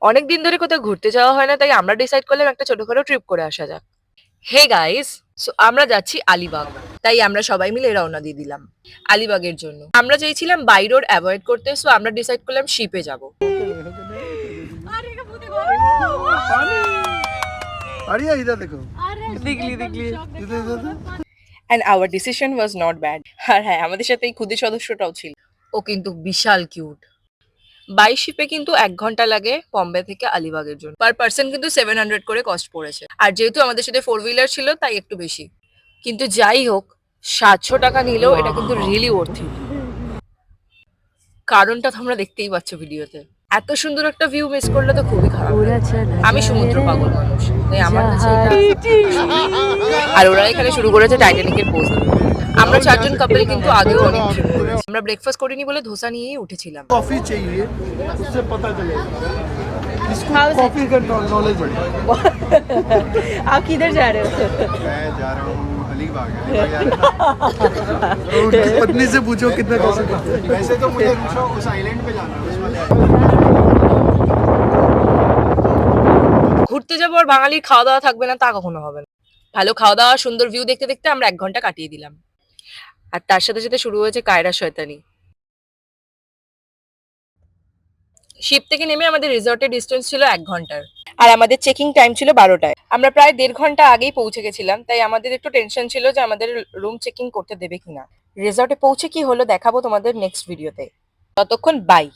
অনেকদিন ধরে কোথাও ঘুরতে যাওয়া হয় না, তাই আমরা ডিসাইড করলাম একটা ছোটখাটো ট্রিপ করে আসা যাক। হে গাইস, সো আমরা যাচ্ছি আলিবাগ। তাই আমরা সবাই মিলে রওনা দিয়ে দিলাম আলিবাগের জন্য। আমরা চাইছিলাম বাই রোড অ্যাভয়েড করতে, সো আমরা ডিসাইড করলাম শিপে যাব। আরিয়া ইধর দেখো। দেখলি দেখলি ইধর ইধর and our decision was not bad. আর হ্যাঁ, আমাদের সাথে এই ক্ষুদে সদস্যটাও ছিল। ও কিন্তু বিশাল কিউট। বাই শিপে কিন্তু ১ ঘন্টা লাগে বম্বে থেকে আলিবাগের জন্য। পার পারসন কিন্তু 700 করে কস্ট পড়েছে। আর যেহেতু আমাদের সাথে 4 হুইলার ছিল তাই একটু বেশি। কিন্তু যাই হোক, ৭০০ টাকা নিলেও এটা কিন্তু রিয়েলি ওর্থ ইট। কারণটা তোমরা দেখতেই পাচ্ছ ভিডিওতে। এত সুন্দর একটা ভিউ মিস করলে তো খুবই খারাপ লাগে। আমি সমুদ্র পাগল মানুষ, তাই আমার কাছে এটা। আর ওরা এখানে শুরু করেছে টাইটানিকের পোজ দিতে। আমরা ৪ জন কাপল কিন্তু আগেও অনেক ট্রিপ করেছি। আমরা ব্রেকফাস্ট করিনি বলে ধোসা নিয়েই উঠেছিলাম। कॉफी चाहिए, उससे पता चलेगा इसको कॉफी का नॉलेज बढ़ेगा। आप किधर जा रहे हो? मैं जा रहा हूँ अलीबाग तो उनकी पत्नी से पूछो कितना पैसे वैसे तो मुझे उस आइलैंड पे जाना है उस वाले ঘুরতে যাবো আর বাঙালির খাওয়া দাওয়া থাকবে না তা কখনো হবে না। ভালো খাওয়া দাওয়া, সুন্দর ভিউ দেখতে দেখতে আমরা ১ ঘন্টা কাটিয়ে দিলাম। আর তার সাথে সাথে শুরু হয়েছে কায়রা শয়তানি। শিপ থেকে নেমে আমাদের রিসর্টের ডিস্টেন্স ছিল ১ ঘন্টার। আর আমাদের চেকিং টাইম ছিল ১২টায়। আমরা প্রায় ১.৫ ঘন্টা আগেই পৌঁছে গেছিলাম, তাই আমাদের একটু টেনশন ছিল যে আমাদের রুম চেকিং করতে দেবে কিনা। রিসর্টে পৌঁছে কি হলো দেখাবো তোমাদের নেক্সট ভিডিওতে। ততক্ষণ বাই।